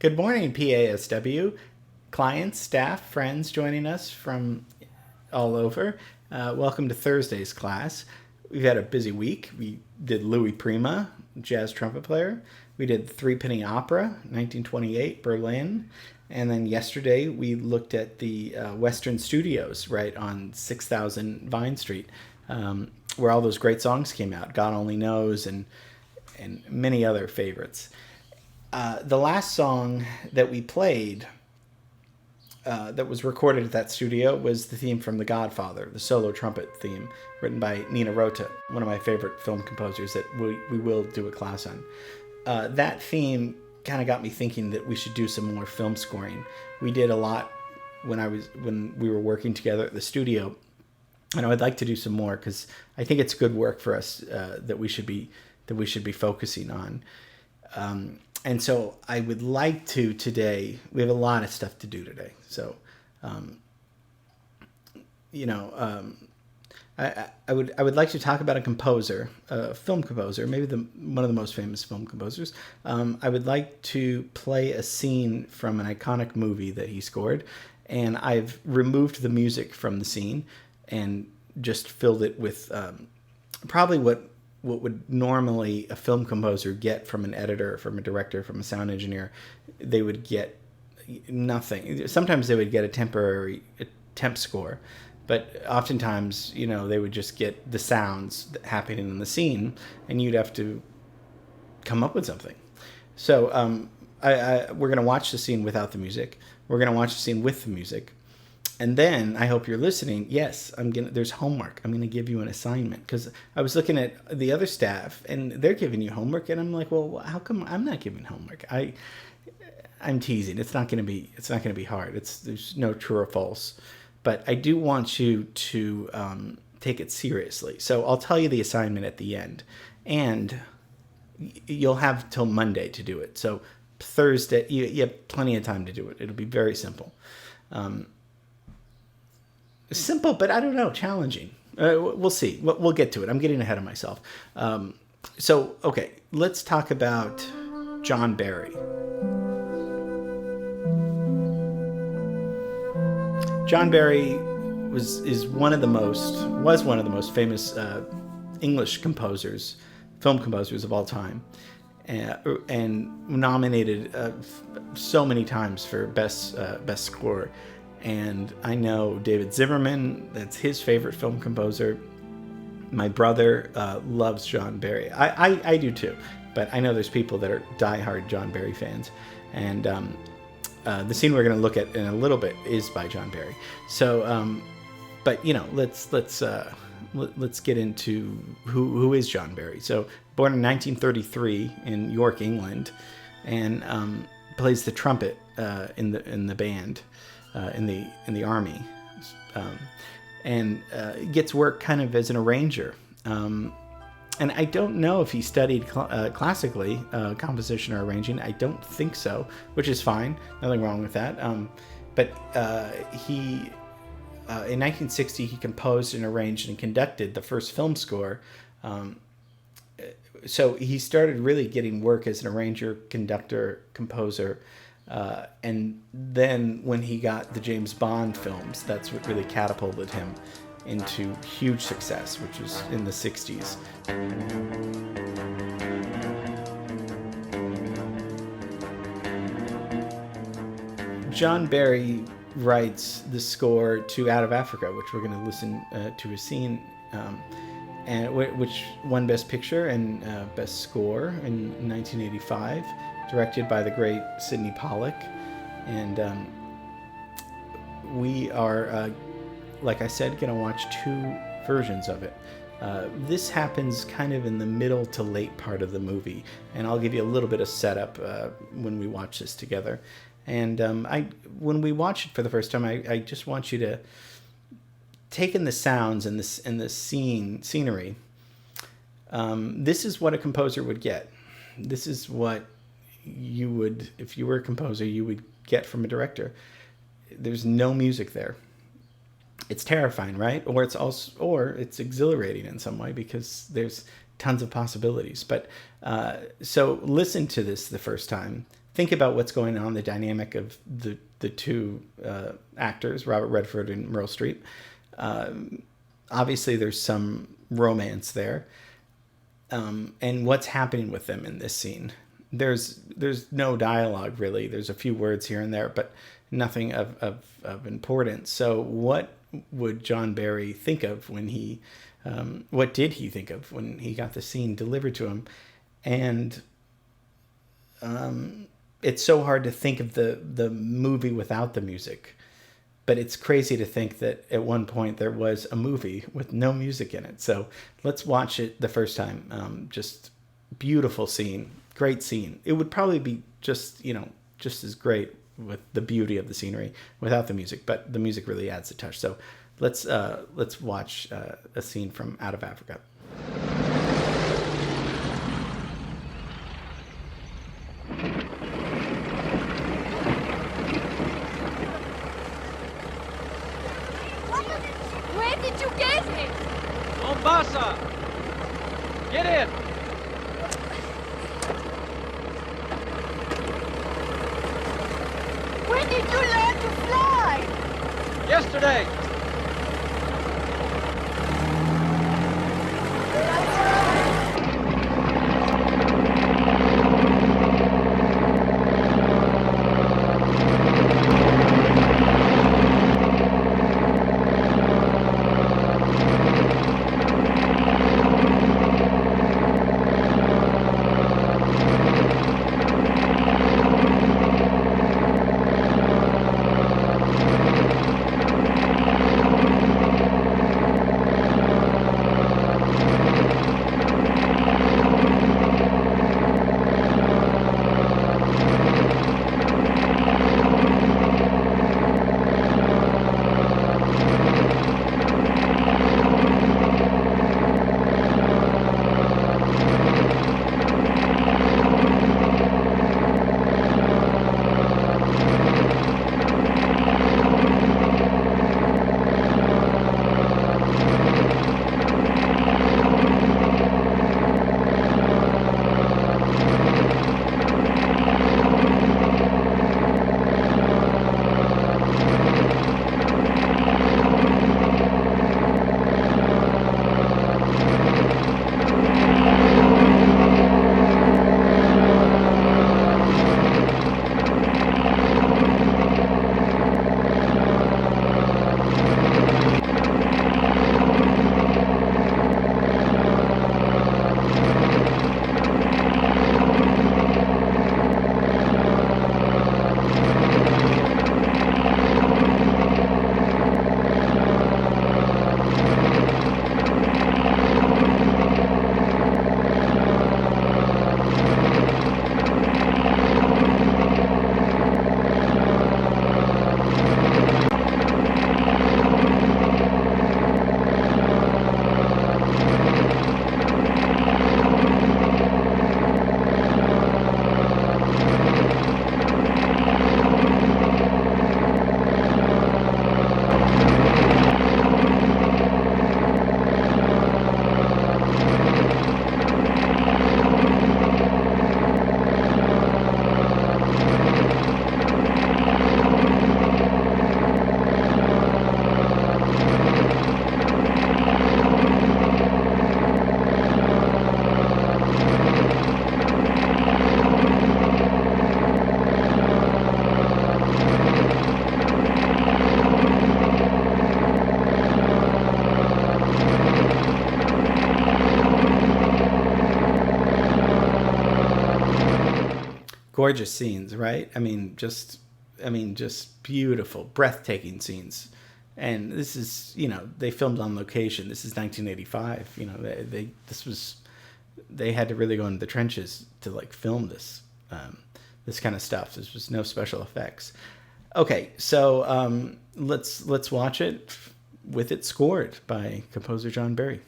Good morning, PASW. Clients, staff, friends joining us from all over. Welcome to Thursday's class. We've had a busy week. We did Louis Prima, jazz trumpet player. We did Three Penny Opera, 1928, Berlin. And then yesterday we looked at the Western Studios right on 6000 Vine Street, where all those great songs came out. God Only Knows and many other favorites. The last song that we played that was recorded at that studio was the theme from The Godfather, the solo trumpet theme, written by Nino Rota, one of my favorite film composers that we will do a class on. That theme kind of got me thinking that we should do some more film scoring. We did a lot when we were working together at the studio, and I would like to do some more because I think it's good work for us that we should be focusing on. And so I would like to today. We have a lot of stuff to do today. So, I would like to talk about a composer, a film composer, maybe one of the most famous film composers. I would like to play a scene from an iconic movie that he scored, and I've removed the music from the scene and just filled it with probably what would normally a film composer get from an editor, from a director, from a sound engineer. They would get nothing. Sometimes they would get a temp score, but oftentimes, they would just get the sounds happening in the scene, and you'd have to come up with something. So we're going to watch the scene without the music. We're going to watch the scene with the music. And then I hope you're listening. Yes, there's homework. I'm going to give you an assignment because I was looking at the other staff and they're giving you homework, and I'm like, well, how come I'm not giving homework? I'm teasing. It's not going to be hard. There's no true or false, but I do want you to take it seriously. So I'll tell you the assignment at the end, and you'll have till Monday to do it. So Thursday, you have plenty of time to do it. It'll be very simple. Simple, but I don't know, challenging. We'll see. We'll get to it. I'm getting ahead of myself. Okay, let's talk about John Barry. John Barry was one of the most famous English composers, film composers of all time, and nominated so many times for best score. And I know David Zimmerman, that's his favorite film composer. My brother loves John Barry. I do too, but I know there's people that are diehard John Barry fans. And the scene we're going to look at in a little bit is by John Barry. So, but let's get into who is John Barry. So, born in 1933 in York, England, and plays the trumpet in the band. In the army, and gets work kind of as an arranger. And I don't know if he studied classically composition or arranging. I don't think so, which is fine. Nothing wrong with that. But he, in 1960, he composed and arranged and conducted the first film score. So he started really getting work as an arranger, conductor, composer. And then when he got the James Bond films, that's what really catapulted him into huge success, which was in the 60s. John Barry writes the score to Out of Africa, which we're going to listen to a scene, and which won Best Picture and Best Score in 1985. Directed by the great Sidney Pollack. And we are, like I said, going to watch two versions of it. This happens kind of in the middle to late part of the movie, and I'll give you a little bit of setup when we watch this together. And when we watch it for the first time, I just want you to take in the sounds and the scenery. This is what a composer would get. This is what you would, if you were a composer, you would get from a director. There's no music there. It's terrifying, right? Or it's exhilarating in some way because there's tons of possibilities. But so listen to this the first time. think about what's going on, the dynamic of the two actors, Robert Redford and Meryl Streep. Obviously, there's some romance there, and what's happening with them in this scene. There's no dialogue really. There's a few words here and there, but nothing of importance. So what would John Barry think of when he, what did he think of when he got the scene delivered to him? And it's so hard to think of the movie without the music. But it's crazy to think that at one point there was a movie with no music in it. So let's watch it the first time. Just beautiful scene, great scene. It would probably be just as great with the beauty of the scenery without the music, but the music really adds a touch. So let's watch a scene from Out of Africa. Where did you get it? Mombasa! Get in! When did you learn to fly? Yesterday! Gorgeous scenes, right? Just beautiful, breathtaking scenes. And this is, they filmed on location. This is 1985. They had to really go into the trenches to film this kind of stuff. This was no special effects. Okay, so let's watch it with it scored by composer John Barry.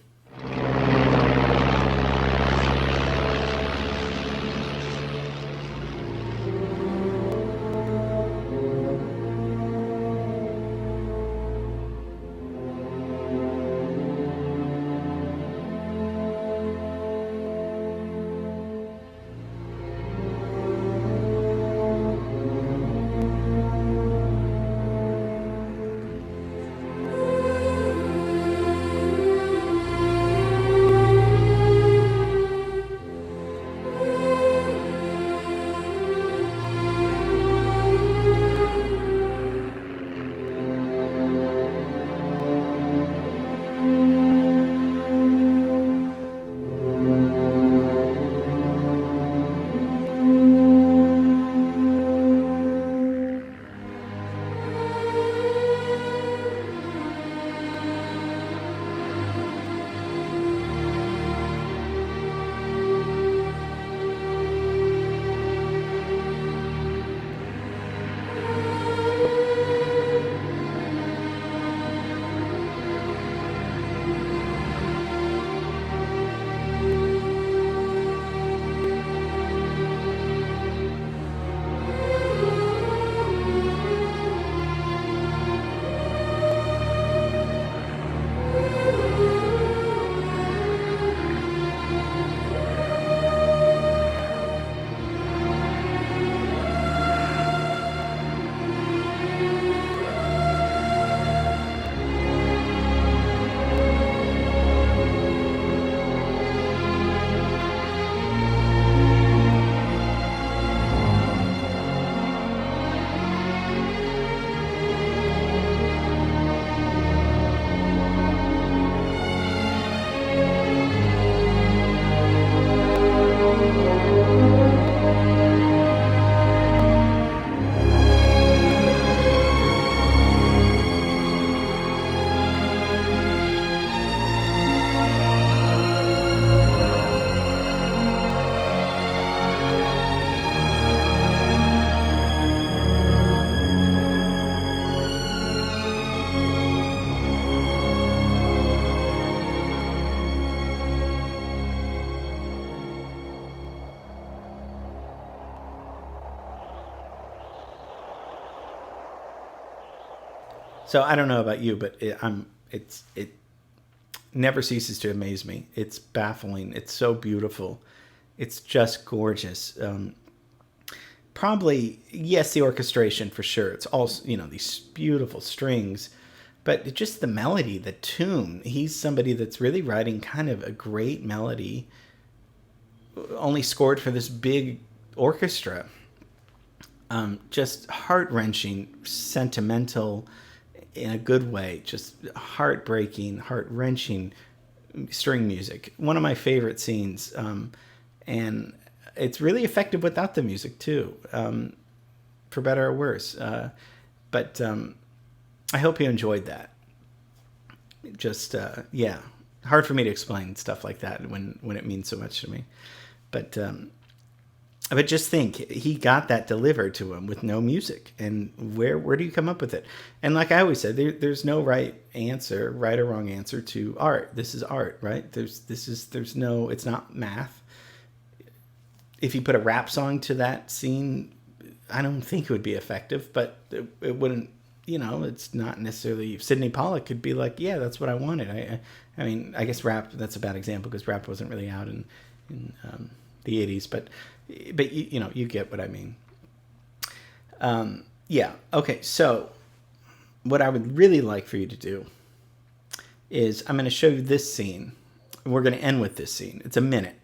So I don't know about you, but it never ceases to amaze me. It's baffling. It's so beautiful. It's just gorgeous. Probably, yes, the orchestration for sure. It's also, these beautiful strings, but just the melody, the tune. He's somebody that's really writing kind of a great melody, only scored for this big orchestra. Just heart-wrenching, sentimental in a good way, just heartbreaking, heart-wrenching string music. One of my favorite scenes, and it's really effective without the music too, for better or worse. But I hope you enjoyed that. Just, yeah, hard for me to explain stuff like that when it means so much to me. But just think, he got that delivered to him with no music. And where do you come up with it? And like I always said, there's no right or wrong answer to art. This is art, right? It's not math. If you put a rap song to that scene, I don't think it would be effective, but it wouldn't, it's not necessarily, Sidney Pollack could be like, yeah, that's what I wanted. I mean, I guess rap, that's a bad example because rap wasn't really out in the 80s, but you get what I mean. Yeah. Okay. So what I would really like for you to do is I'm going to show you this scene. We're going to end with this scene. It's a minute.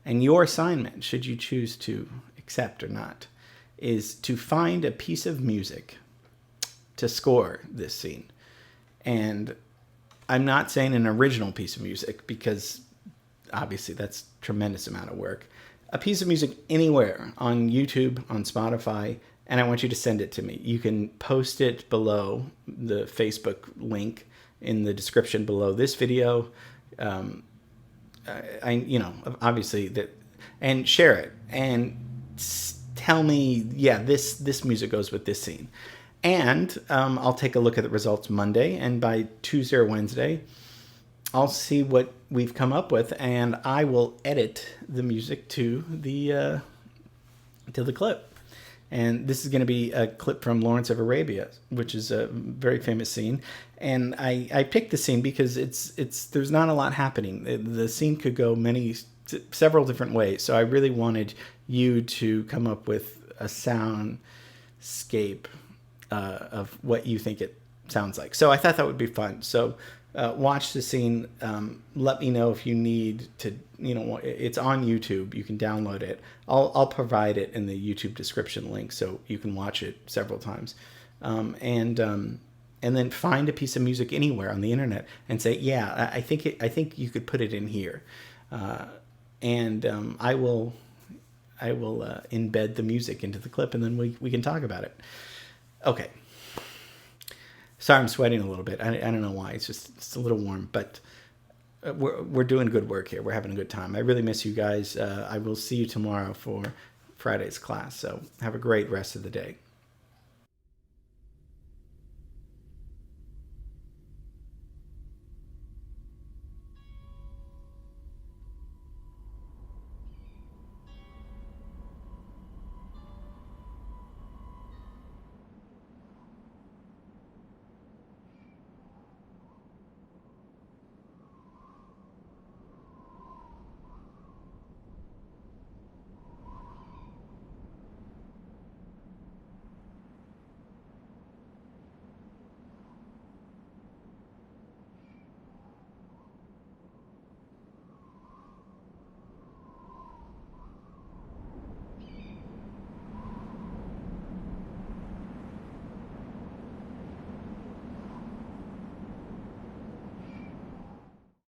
And your assignment, should you choose to accept or not, is to find a piece of music to score this scene. And I'm not saying an original piece of music because obviously that's a tremendous amount of work. A piece of music anywhere on YouTube, on Spotify, and I want you to send it to me. You can post it below the Facebook link in the description below this video. Obviously that, and share it and tell me, yeah, this music goes with this scene. And I'll take a look at the results Monday, and by Tuesday or Wednesday, I'll see what we've come up with, and I will edit the music to the clip. And this is going to be a clip from Lawrence of Arabia, which is a very famous scene. And I picked the scene because there's not a lot happening. The scene could go several different ways. So I really wanted you to come up with a soundscape of what you think it sounds like. So I thought that would be fun. So watch the scene. Let me know if you need to, it's on YouTube. You can download it. I'll provide it in the YouTube description link so you can watch it several times. And then find a piece of music anywhere on the internet and say, yeah, I think you could put it in here. And I will embed the music into the clip, and then we can talk about it. Okay. Sorry, I'm sweating a little bit. I don't know why. It's a little warm, but we're doing good work here. We're having a good time. I really miss you guys. I will see you tomorrow for Friday's class. So have a great rest of the day.